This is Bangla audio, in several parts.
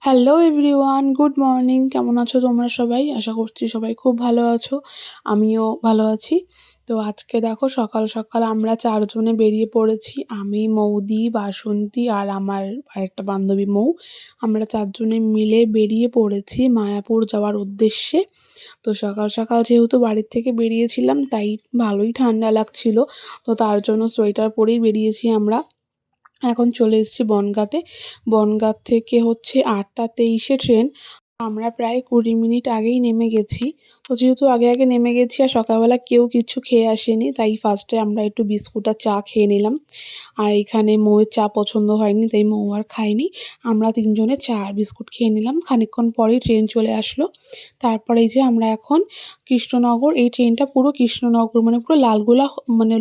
Hello everyone, good morning. কেমন আছো তোমরা সবাই? আশা করছি সবাই খুব ভালো আছো। আমিও ভালো আছি। তো আজকে দেখো সকাল সকাল আমরা 4 জনে বেরিয়ে পড়েছি। আমি, মৌদি, বাসন্তী আর আমার আরেকটা বান্ধবী মৌ। আমরা 4 জনে মিলে বেরিয়ে পড়েছি মায়াপুর যাওয়ার উদ্দেশ্যে। তো সকাল সকাল যেহেতু বাড়ির থেকে বেরিয়েছিলাম তাই ভালোই ঠান্ডা লাগছিল। তো তার জন্য সোয়েটার পরেই বেরিয়েছি আমরা। এখন চলে এসেছি বনগাঁতে। বনগাঁ থেকে হচ্ছে 8টা 23-এ ট্রেন। আমরা প্রায় 20 মিনিট আগেই নেমে গেছি। তো যেহেতু আগে আগে নেমে গেছি আর সকালবেলা কেউ কিছু খেয়ে আসেনি, তাই ফার্স্টে আমরা একটু বিস্কুট আর চা খেয়ে নিলাম। আর এখানে মৌয়ের চা পছন্দ হয়নি, তাই মৌ আর খায়নি। আমরা 3 জনে চা আর বিস্কুট খেয়ে নিলাম। খানিকক্ষণ পরেই ট্রেন চলে আসলো। তারপরে এই যে আমরা এখন কৃষ্ণনগর, এই ট্রেনটা পুরো কৃষ্ণনগর মানে পুরো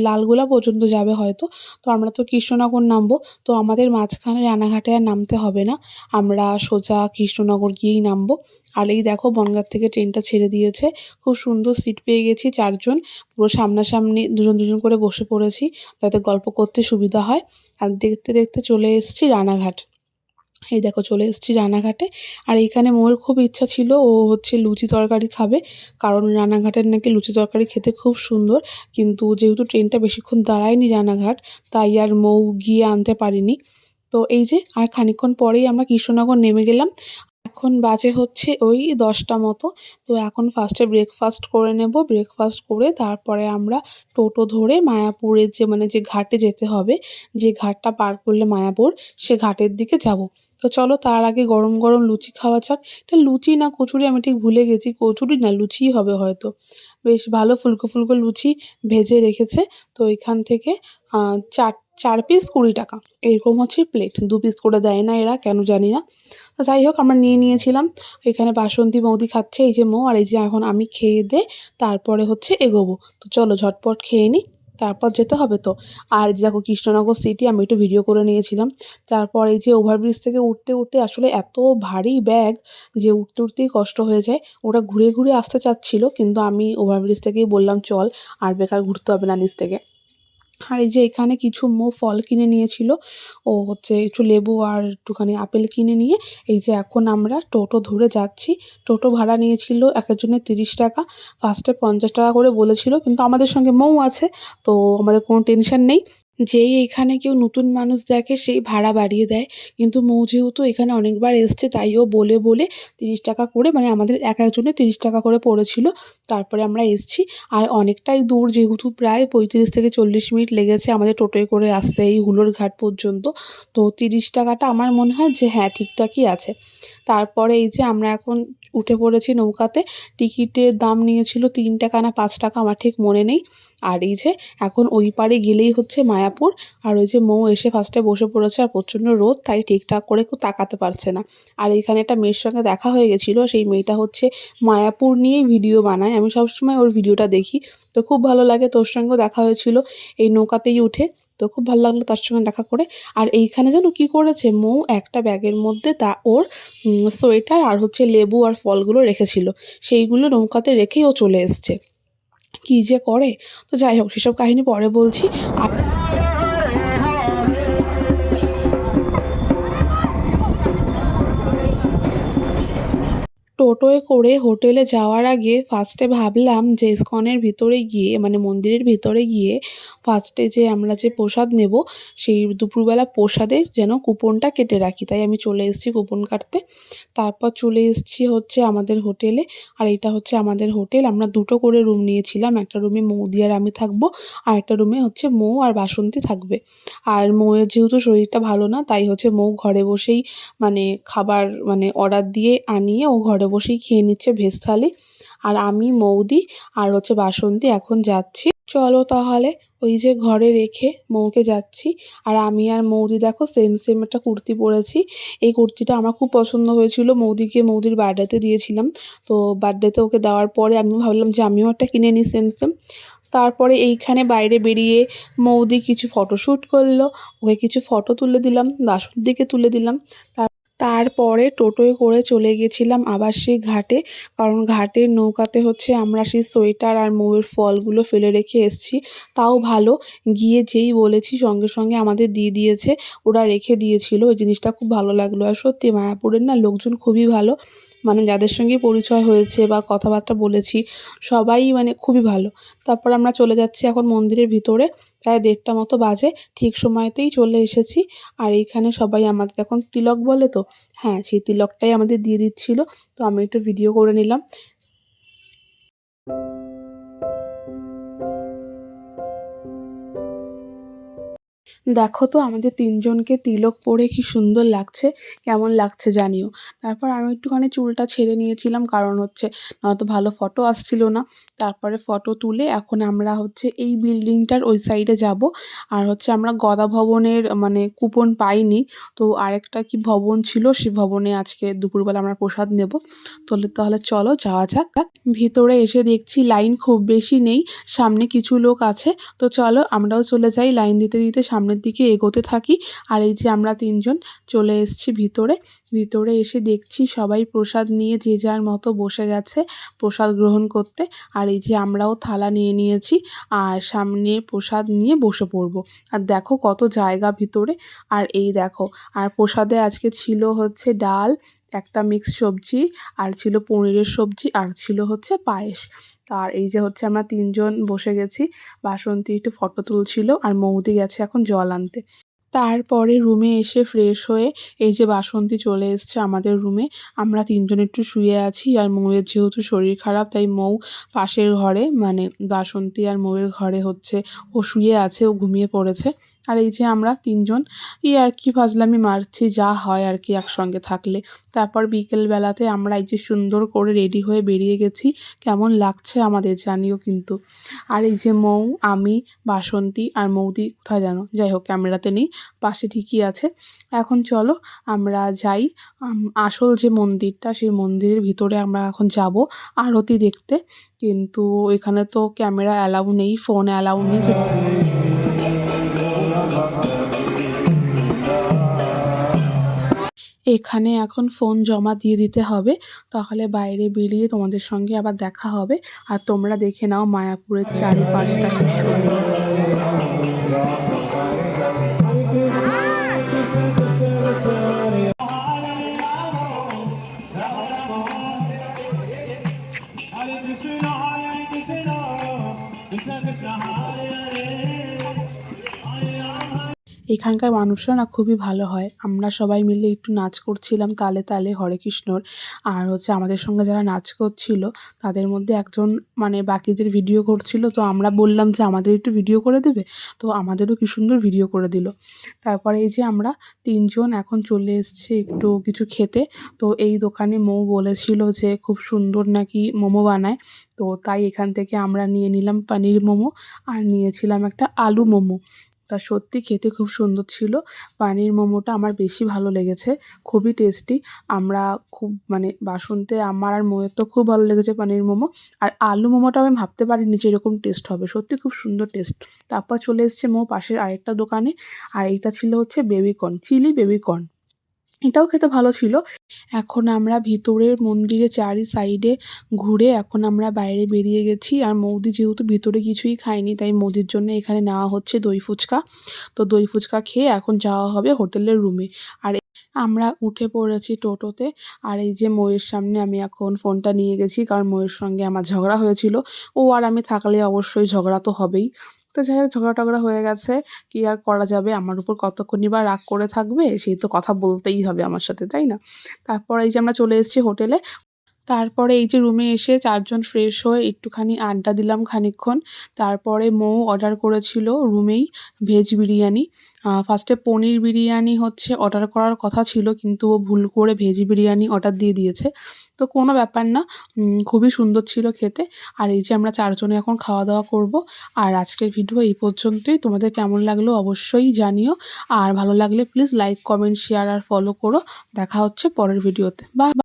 লালগোলা পর্যন্ত যাবে হয়তো। তো আমরা তো কৃষ্ণনগর নামবো। তো আমাদের মাঝখানে রানাঘাটে আর নামতে হবে না। আমরা সোজা কৃষ্ণনগর গিয়েই নামবো। আর এই দেখো বনগাঁ থেকে ট্রেনটা ছেড়ে দিয়েছে। খুব সুন্দর সিট পেয়ে গেছি 4 জন। পুরো সামনাসামনি দুজন দুজন করে বসে পড়েছি, যাতে গল্প করতে সুবিধা হয়। আর দেখতে দেখতে চলে এসেছি রানাঘাট। এই দেখো চলে এসেছি রানাঘাটে। আর এইখানে মৌয়ের খুব ইচ্ছা ছিল, ও হচ্ছে লুচি তরকারি খাবে। কারণ রানাঘাটের নাকি লুচি তরকারি খেতে খুব সুন্দর। কিন্তু যেহেতু ট্রেনটা বেশিক্ষণ দাঁড়ায়নি রানাঘাট, তাই আর মৌ গিয়ে আনতে পারিনি। তো এই যে আর খানিকক্ষণ পরেই আমরা কৃষ্ণনগর নেমে গেলাম। এখন বাজে হচ্ছে ওই 10টা মতো। তো এখন ফার্স্টে ব্রেকফাস্ট করে নেব। ব্রেকফাস্ট করে তারপরে আমরা টোটো ধরে মায়াপুরের যে ঘাটে যেতে হবে, যে ঘাটটা পার করলে মায়াপুর, সে ঘাটের দিকে যাব। তো চলো তার আগে গরম গরম লুচি খাওয়া যাক। এটা লুচি না কচুরি আমি ঠিক ভুলে গেছি। কচুরি না, লুচিই হবে হয়তো। বেশ ভালো ফুলকো ফুলকো লুচি ভেজে রেখেছে। তো এখান থেকে 4 পিস 20 টাকা এরকম হচ্ছে প্লেট। 2 পিস করে দেয় না এরা, কেন জানি না। তো যাই হোক আমরা নিয়ে নিয়েছিলাম। এখানে বাসন্তী বৌদি খাচ্ছে, এই যে মৌ, আর এই যে এখন আমি খেয়ে দেয়ে তারপরে হচ্ছে এগোবো। তো চলো ঝটপট খেয়ে নিই, তারপর যেতে হবে তো। আর এই যে দেখো কৃষ্ণনগর সিটি আমি একটু ভিডিও করে নিয়েছিলাম। তারপর এই যে ওভারব্রিজ থেকে উঠতে উঠতে আসলে এত ভারী ব্যাগ যে উঠতে উঠতেই কষ্ট হয়ে যায়। ওরা ঘুরে ঘুরে আসতে চাচ্ছিল, কিন্তু আমি ওভারব্রিজ থেকেই বললাম চল, আর বেকার ঘুরতে হবে না নিচ থেকে। আর এই যে এখানে কিছু মৌ ফল কিনে নিয়েছিল। ও হচ্ছে একটু লেবু আর একটুখানি আপেল কিনে নিয়ে এই যে এখন আমরা টোটো ধরে যাচ্ছি। টোটো ভাড়া নিয়েছিল একেকজনের 30 টাকা। ফার্স্টে 50 টাকা করে বলেছিল, কিন্তু আমাদের সঙ্গে মৌ আছে, তো আমাদের কোনো টেনশন নেই। যেই এখানে কেউ নতুন মানুষ দেখে সেই ভাড়া বাড়িয়ে দেয়। কিন্তু মৌ যেহেতু এখানে অনেকবার এসছে, তাই ও বলে বলে 30 টাকা করে, মানে আমাদের এক একজনের 30 টাকা করে পড়েছিল। তারপরে আমরা এসছি। আর অনেকটাই দূর, যেহেতু প্রায় 35 থেকে 40 মিনিট লেগেছে আমাদের টোটোয় করে আসতে এই হুলোর ঘাট পর্যন্ত। তো 30 টাকাটা আমার মনে হয় যে হ্যাঁ ঠিকঠাকই আছে। তারপরে এই যে আমরা এখন উঠে পড়েছি নৌকাতে। টিকিটের দাম নিয়েছিল 3 টাকা না 5 টাকা, আমার ঠিক মনে নেই। আর এই যে এখন ওই পারে গেলেই হচ্ছে মায়াপুর। আর ওই যে মৌ এসে ফার্স্টে বসে পড়েছে, আর প্রচণ্ড রোদ, তাই ঠিকঠাক করে কেউ তাকাতে পারছে না। আর এইখানে একটা মেয়ের সঙ্গে দেখা হয়ে গেছিলো। সেই মেয়েটা হচ্ছে মায়াপুর নিয়েই ভিডিও বানায়, আমি সবসময় ওর ভিডিওটা দেখি। তো খুব ভালো লাগে, তোর সঙ্গেও দেখা হয়েছিল এই নৌকাতেই উঠে। তো খুব ভালো লাগলো তার সঙ্গে দেখা করে। আর এইখানে যেন কি করেছে, মৌ একটা ব্যাগের মধ্যে ওর সোয়েটার আর হচ্ছে লেবু আর ফলগুলো রেখেছিল, সেইগুলো নৌকাতে রেখেই ও চলে এসছে। কি যে করে! তো যাই হোক সেসব কাহিনী পরে বলছি। আর টোটোয় করে হোটেলে যাওয়ার আগে ফার্স্টে ভাবলাম যে ইসকনের ভিতরে গিয়ে, মানে মন্দিরের ভিতরে গিয়ে ফার্স্টে যে আমরা যে প্রসাদ নেব, সেই দুপুরবেলা প্রসাদের যেন কুপনটা কেটে রাখি। তাই আমি চলে এসেছি কুপন কাটতে। তারপর চলে এসেছি হচ্ছে আমাদের হোটেলে। আর এটা হচ্ছে আমাদের হোটেল। আমরা 2টো করে রুম নিয়েছিলাম। একটা রুমে মৌদি আর আমি থাকবো, আর একটা রুমে হচ্ছে মৌ আর বাসন্তী থাকবে। আর মৌয়ের যেহেতু শরীরটা ভালো না, তাই হচ্ছে মৌ ঘরে বসেই মানে খাবার মানে অর্ডার দিয়ে আনিয়ে ও ঘরে বসেই খেয়ে নিচ্ছে ভেজ থালি। আর আমি, মৌদি আর হচ্ছে বাসন্তী এখন যাচ্ছি। চলো তাহলে ওই যে ঘরে রেখে মৌকে যাচ্ছি। আর আমি আর মৌদি দেখো সেম সেম একটা কুর্তি পরেছি। এই কুর্তিটা আমার খুব পছন্দ হয়েছিল, মৌদিকে মৌদির বার্থডেতে দিয়েছিলাম। তো বার্থডেতে ওকে দেওয়ার পরে আমিও ভাবলাম যে আমিও একটা কিনে নিই সেম সেম। তারপরে এইখানে বাইরে বেরিয়ে মৌদি কিছু ফটোশ্যুট করলো, ওকে কিছু ফটো তুলে দিলাম, বাসন্তীকে তুলে দিলাম। তারপরে টোটোয় করে চলে গেছিলাম আবার সেই ঘাটে, কারণ ঘাটের নৌকাতে হচ্ছে আমরা সেই সোয়েটার আর মৌয়ের ফলগুলো ফেলে রেখে এসেছি। তাও ভালো, গিয়ে যেই বলেছি সঙ্গে সঙ্গে আমাদের দিয়ে দিয়েছে, ওরা রেখে দিয়েছিল। ওই জিনিসটা খুব ভালো লাগলো। আর সত্যি মায়াপুরের না লোকজন খুবই ভালো, মানে যাদের সঙ্গে পরিচয় হয়েছে বা কথাবার্তা বলেছি সবাই মানে খুবই ভালো। তারপর আমরা চলে যাচ্ছি এখন মন্দিরের ভিতরে, প্রায় 1:30টা মতো বাজে, ঠিক সময়তেই চলে এসেছি। আর এইখানে সবাই আমাদের এখন তিলক বলে তো, হ্যাঁ সেই তিলকটাই আমাদের দিয়ে দিচ্ছিল। তো আমি একটু ভিডিও করে নিলাম। দেখো তো আমাদের ৩ জনকে তিলক পরে কি সুন্দর লাগছে, কেমন লাগছে জানিও। তারপর আমি একটুখানি চুলটা ছেড়ে নিয়েছিলাম, কারণ হচ্ছে নয়তো ভালো ফটো আসছিল না। তারপরে ফটো তুলে এখন আমরা হচ্ছে এই বিল্ডিংটার ওই সাইডে যাব। আর হচ্ছে আমরা গদা ভবনের মানে কুপন পাইনি, তো আরেকটা কি ভবন ছিল, সে ভবনে আজকে দুপুরবেলা আমরা প্রসাদ নেব। তাহলে চলো যাওয়া যাক। ভিতরে এসে দেখছি লাইন খুব বেশি নেই, সামনে কিছু লোক আছে। তো চলো আমরাও চলে যাই, লাইন দিতে দিতে সামনের দিকে এগোতে থাকি। আর এই যে আমরা ৩ জন চলে এসেছি ভিতরে। ভিতরে এসে দেখছি সবাই প্রসাদ নিয়ে যে যার মতো বসে গেছে প্রসাদ গ্রহণ করতে। আর এই যে আমরাও থালা নিয়ে নিয়েছি, আর সামনে প্রসাদ নিয়ে বসে পড়ব। আর দেখো কত জায়গা ভিতরে। আর এই দেখো, আর প্রসাদে আজকে ছিল হচ্ছে ডাল, একটা মিক্স সবজি, আর ছিল পনিরের সবজি, আর ছিল হচ্ছে পায়েস। আর এই যে হচ্ছে আমরা ৩ জন বসে গেছি। বাসন্তী একটু ফটো তুলছিল আর মৌদি গেছে এখন জল আনতে। তারপরে রুমে এসে ফ্রেশ হয়ে এই যে বাসন্তী চলে এসছে আমাদের রুমে। আমরা ৩ জন একটু শুয়ে আছি। আর মৌয়ের যেহেতু শরীর খারাপ, তাই মৌ পাশের ঘরে, মানে বাসন্তী আর মৌয়ের ঘরে হচ্ছে ও শুয়ে আছে, ও ঘুমিয়ে পড়েছে। আর এই যে আমরা ৩ জন ইয়ার্কি ফাজলামি মারছি, যা হয় আর কি একসঙ্গে থাকলে। তারপর বিকেলবেলাতে আমরা এই যে সুন্দর করে রেডি হয়ে বেরিয়ে গেছি। কেমন লাগছে আমাদের জানিও কিন্তু। আর এই যে মৌ, আমি, বাসন্তী আর মৌদি কোথায় যেন, যাই হোক ক্যামেরাতে নেই, পাশে ঠিকই আছে। এখন চলো আমরা যাই আসল যে মন্দিরটা, সেই মন্দিরের ভিতরে আমরা এখন যাব আরতি দেখতে। কিন্তু এখানে তো ক্যামেরা অ্যালাউ নেই, ফোন অ্যালাউ নেই। এখানে এখন ফোন জমা দিয়ে দিতে হবে, তাহলে বাইরে বেরিয়ে তোমাদের সঙ্গে আবার দেখা হবে। আর তোমরা দেখে নাও মায়াপুরের চারিপাশটা কি সুন্দর। এখানকার মানুষরা না খুবই ভালো হয়। আমরা সবাই মিলে একটু নাচ করছিলাম তালে তালে হরে কৃষ্ণর। আর হচ্ছে আমাদের সঙ্গে যারা নাচ করছিল তাদের মধ্যে একজন মানে বাকিদের ভিডিও করছিল, তো আমরা বললাম যে আমাদের একটু ভিডিও করে দেবে, তো আমাদেরও কি সুন্দর ভিডিও করে দিল। তারপরে এই যে আমরা ৩ জন এখন চলে এসেছি একটু কিছু খেতে। তো এই দোকানে মৌ বলেছিল যে খুব সুন্দর নাকি মোমো বানায়, তো তাই এখান থেকে আমরা নিয়ে নিলাম পানির মোমো, আর নিয়েছিলাম একটা আলু মোমো। তা সত্যি খেতে খুব সুন্দর ছিল। পানির মোমোটা আমার বেশি ভালো লেগেছে, খুবই টেস্টি। আমরা খুব মানে বাসন্তে আমার আর মৌয়ের তো খুব ভালো লেগেছে পানির মোমো। আর আলু মোমোটা আমি ভাবতে পারিনি যে এরকম টেস্ট হবে, সত্যি খুব সুন্দর টেস্ট। তারপর চলে এসেছে মৌ পাশের আরেকটা দোকানে, আর এইটা ছিল হচ্ছে বেবিকর্ন, চিলি বেবিকর্ন। এটাও খেতে ভালো ছিল। এখন আমরা ভিতরের মন্দিরের চারি সাইডে ঘুরে এখন আমরা বাইরে বেরিয়ে গেছি। আর মৌদি যেহেতু ভিতরে কিছুই খায়নি, তাই মৌদির জন্য এখানে নেওয়া হচ্ছে দই ফুচকা। তো দই ফুচকা খেয়ে এখন যাওয়া হবে হোটেলের রুমে। আর আমরা উঠে পড়েছি টোটোতে। আর এই যে মৌয়ের সামনে আমি এখন ফোনটা নিয়ে গেছি, কারণ মৌয়ের সঙ্গে আমার ঝগড়া হয়েছিল। ও আর আমি থাকলে অবশ্যই ঝগড়া তো হবেই। তো যাই হোক ঝগড়া টগড়া হয়ে গেছে, কি আর করা যাবে, আমার উপর কতক্ষণই বা রাগ করে থাকবে, সেই তো কথা বলতেই হবে আমার সাথে, তাই না? তারপর এই যে আমরা চলে এসেছি হোটেলে। তারপরে এই যে রুমে এসে ৪ জন ফ্রেশ হয়ে একটুখানি আড্ডা দিলাম খানিকক্ষণ। তারপরে মৌ অর্ডার করেছিল রুমেই ভেজ বিরিয়ানি। ফার্স্টে পনির বিরিয়ানি হচ্ছে অর্ডার করার কথা ছিল, কিন্তু ও ভুল করে ভেজ বিরিয়ানি অর্ডার দিয়ে দিয়েছে। তো কোনো ব্যাপার না, খুবই সুন্দর ছিল খেতে। আর এই যে আমরা ৪ জনে এখন খাওয়া-দাওয়া করব। আর আজকের ভিডিও এই পর্যন্তই। তোমাদের কেমন লাগলো অবশ্যই জানিও। আর ভালো লাগলে প্লিজ লাইক, কমেন্ট, শেয়ার আর ফলো করো। দেখা হচ্ছে পরের ভিডিওতে।